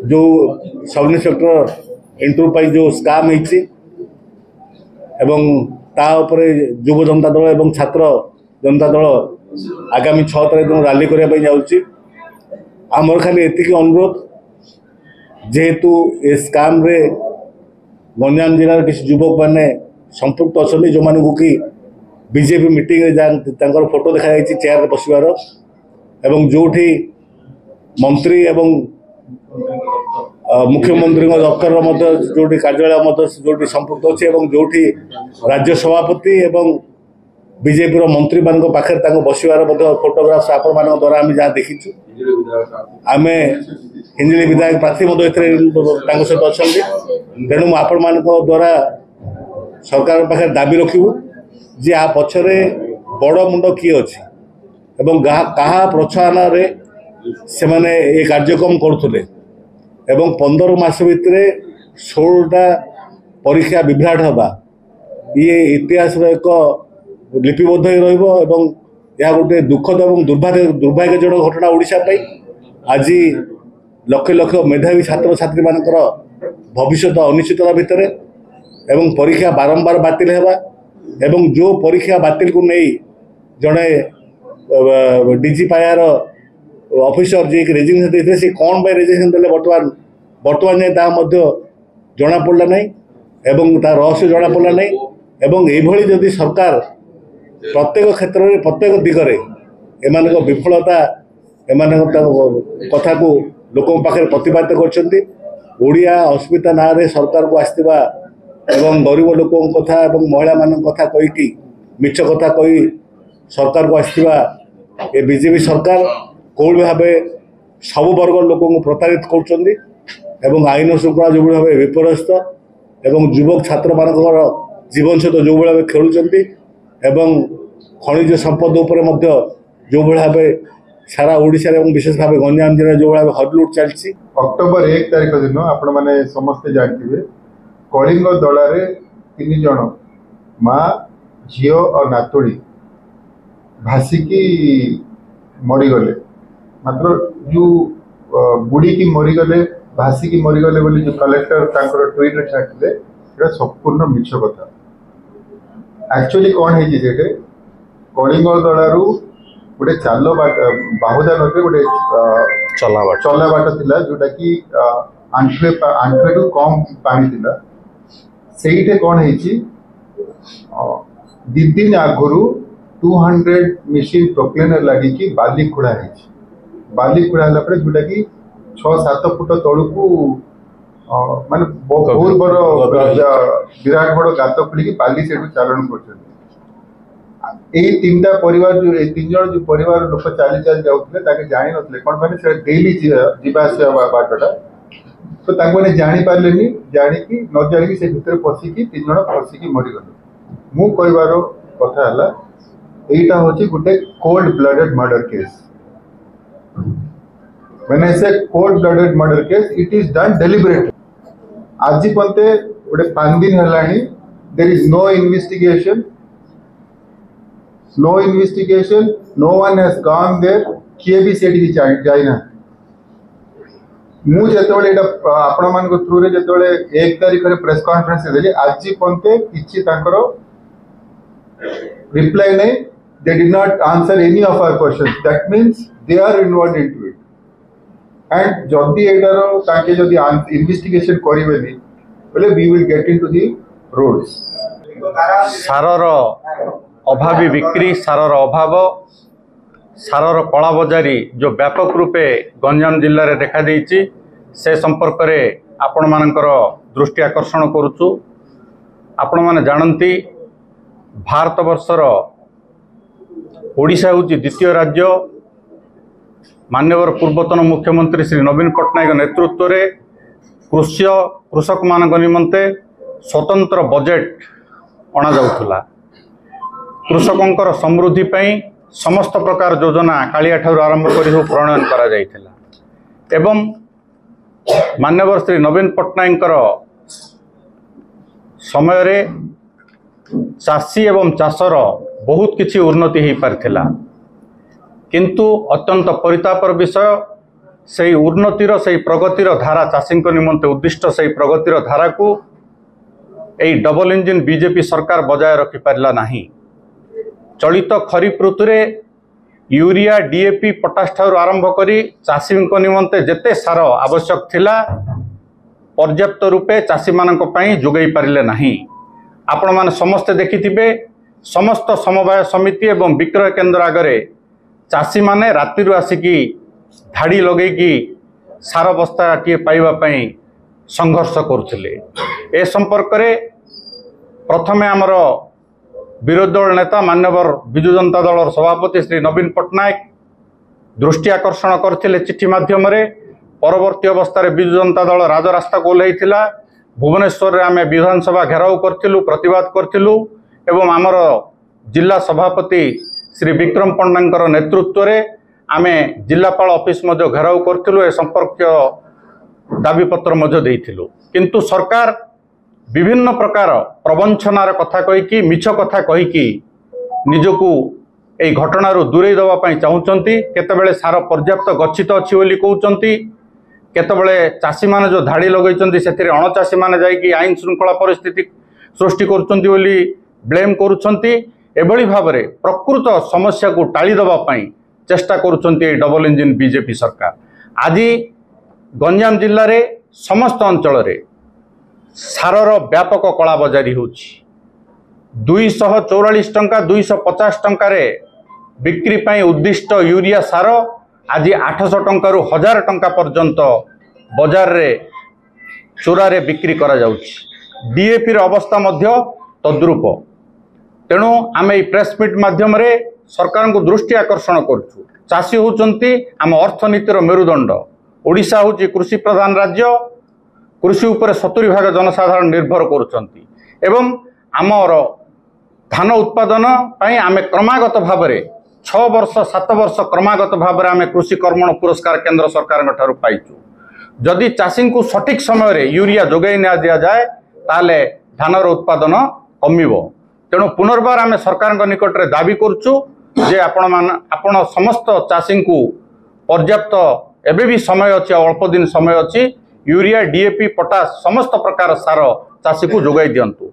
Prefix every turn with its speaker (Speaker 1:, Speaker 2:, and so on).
Speaker 1: जो sub inspector interview जो scam होती युव जनता दल एवं छात्र जनता दल आगामी 6 तारीख दिन रैली करने जाऊँगी। आमर खाली एति अनुरोध जेहेतु ए स्काम रे गंजाम जिलार किसी युवक मैंने संपुक्त अच्छा जो मानू कि बीजेपी मीटिंग रे फोटो देखा चेयर बसवार एवं जो मंत्री एवं मुख्यमंत्री दफ्तर जो कार्यालय जो संपुक्त अच्छे जो राज्य सभापति एवं बीजेपी मंत्री मान पाखे बसवार फोटोग्राफ्स आपण मान द्वारा आम जहाँ देखीचु आम हिंजिली विधायक प्रार्थी सहित अच्छा तेणु आपण मान द्वारा सरकार पाखे दाबी रखू जे आ पछरे बड़ मुंड किए अच्छे एवं कहा प्रोत्साहन से माने ये कार्यक्रम करुले एवं 15 मास भितर 16टा परीक्षा विभ्राट हवा ये इतिहास एक लिपिबद्ध एवं यह गोटे दुखद और दुर्भाग्यजनक घटना ओडिशा आज लक्ष लक्ष मेधावी छात्र छात्री मानकर भविष्य अनिश्चितता भितर एवं परीक्षा बारंबार बातिल हेबा एवं जो परीक्षा बातिल को नहीं जड़े डीजी पायार ऑफिसर जी रेजिग्नेशन देते से कौन बाय रेजिग्नेशन देले बर्तमान जाए जना पड़ा नहीं एवं तार रहस्य जना पड़ा नहीं एवं यही जदि सरकार प्रत्येक क्षेत्र में प्रत्येक दिगरे एम विफलता एम कथा को लोक पाखे प्रतिपादित करिया अस्मिता ना रे सरकार को आसवा एवं गरीब लोक कथा एवं महिला मान कथा कहीकि मिछ कथा कही सरकार को आसवा ये बीजेपी सरकार कौन भाव सब वर्ग लोक प्रताड़ित कर आईन श्रृंखला जो भाव विपर्यस्त एवं युवक छात्र मान जीवन सहित जो भाव खेलुंट एवं खनिज संपद उपर जो भाव सारा ओडिशा विशेष भाव गंजाम जिले जो भाव हडलुट चलती
Speaker 2: अक्टोबर 1 तारिख दिन आपण मैंने समस्ते जानते कलिंग दल 3 जन माँ झी और नातुड़ी भासिकी मरीगले मात्र जो बुड़ी की मरीगले भासिकी मरीगले बोली जो कलेक्टर ट्वीट रे छाड़ते संपूर्ण मिछ कथा एक्चुअली कौन है कलिंग दलू गोटे चाल बाहुदा नदी गोटे चला बाट थिला जोटा कि आंठुए टू कम पानी थिला सेइटे कौन है दी दिन आगु 200 मेसीन प्रोक्लेनर लगी बाली खुड़ा है बाली खुड़ा है जोटा कि 6-7 फुट तलू को माने बहुत बड़ विराट बड़ गात खोलिकी बाली से चालन कर 3टा परिवार जो 3 जन जो परिवार लोक चली चली जाते जानी ना कौन मैंने डेली जावास बाटटा तो मैंने जापारे जाणी न जाणी से भितर पशिकी 3 जन फसिकी मरीगले मु कहबार कथा है यहीटा हूँ गोटे कोल्ड ब्लडेड मर्डर केस मैंने से cold blooded murder case it is done deliberate आज पंते गोटे 5 दिन है there is no investigation no one has gone there किए भी सेठी जाइना मु जेतबेले एटा आपण मान को थ्रू रे जेतबेले 1 तारिख रे प्रेस कॉन्फ्रेंस देली आज पंते किछि तांकर रिप्लाई नहीं they did not answer any of our questions that means they are involved into it and jodi edaaro ताके जदि इन्वेस्टिगेशन करिवेनी बोले we will get into the roads
Speaker 3: सारर अभावी बिक्री सारर अभाव सारर कला बजारी जो व्यापक रूपे गंजाम जिले में देखा देइछि से संपर्क में आपण मानकर दृष्टि आकर्षण करुचु आपण माने जानती भारत वर्षर ओडिशा हूँ द्वितीय राज्य माननीय पूर्वतन मुख्यमंत्री श्री नवीन पट्टनायक नेतृत्व में कृषक मान निमंते स्वतंत्र बजेट अणा जाउथुला कृषकों समृद्धि पई समस्त प्रकार योजना कालिया ठार आरंभ कर प्रणयन करा जाइथिला एवं माननीय श्री नवीन पट्टनायक समय रे चाषी एवं चाषर बहुत किछि उन्नति हो पारिथिला किंतु अत्यंत परितापर विषय से उन्नतिर से प्रगतिर धारा चाषी निमंते उद्दिष्ट से प्रगतिर धारा को यही डबल इंजिन बीजेपी सरकार बजाय रखिपारा नहीं। चलित खरीफ ऋतु में यूरिया डीएपी पोटाश ठार आरंभ करी चाषी निमंते जेते सार आवश्यक थिला पर्याप्त रूपे चाषी मानक पई जोगई पारिले नहीं। आपण माने समस्ते देखिथिबे समस्त समवाय समिति एवं विक्रय केन्द्र आगरे चाषी माने राति आसिकी धाड़ी लगेगी सार बस्ता टी पाइबा पई संघर्ष करुथिले। ए संपर्क रे प्रथमे आमर विरोधी दल नेता मान्यवर विजु जनता दल सभापति श्री नवीन पट्टनायक दृष्टि आकर्षण करथिले चिठी माध्यम रे। परवर्ती अवस्था विजु जनता दल राजरास्ता को ओह्लैथिला। भुवनेश्वर आम विधानसभा घेराव करथिलु, प्रतिवाद करथिलु एवं आमर जिला सभापति श्री विक्रम पंडांकर नेतृत्व रे आमे जिलापाल ऑफिस मध्य घेराव करथिलु। ए संपर्क दाबीपत्र मध्य देइथिलु, किंतु सरकार विभिन्न प्रकार प्रवंचनार कथा कहीकि मिछ कथा कहीकि निजकू ए घटनारू दूरे दवा पई चाहूचंती। केतेबेले सार पर्याप्त गच्छित अछि बोली कहउचंती, केतेबेले चाषी माने जो धाड़ी लगैचंती सेथिरे अणचाषी माने जाईकि आईन श्रृंखला परिस्थिति सृष्टि करुचंती बोली ब्लेम करुचंती। एभली भाबरे प्रकृत समस्या को टाली दवा पई चेष्टा करुचंती डबल इंजिन बीजेपी सरकार। आज गंजाम जिल्ला रे समस्त अंचल रे सारर व्यापक कला बजारी होछि। 244 टंका 250 टंका रे बिक्री पई उद्दिष्ट यूरिया सार आज 800 टंका 1000 टंका पर्यंत बाजार रे चोरा रे बिक्री करा जाउछि। डीएपी रे अवस्था मध्य तद्रुप। तेणु आम प्रेस मीट माध्यम रे सरकार को दृष्टि आकर्षण करूँ। चाषी होचंती आम अर्थनीतिर मेरुदंड। ओडिशा होची कृषि प्रधान राज्य। कृषि उपर 70% जनसाधारण निर्भर करुचंती एवं आमर धान उत्पादन पई आमे क्रमागत भाव 6 वर्ष 7 वर्ष क्रमागत भाव आमे कृषि कर्मण पुरस्कार केंद्र सरकार ठारू पाइचु। जदि चाषी को सठिक समय रे यूरिया जोगाई ना दिया जाए ताले धानर उत्पादन कमिबो। तेणु पुनर्बार आमे सरकार निकट रे दाबी करूचु जे आपण समस्त चाषी को पर्याप्त एबे भी समय अच्छी अल्प दिन समय अच्छी यूरिया डीएपी पोटाश समस्त प्रकार सार चाषी को जोगाई दियंतु।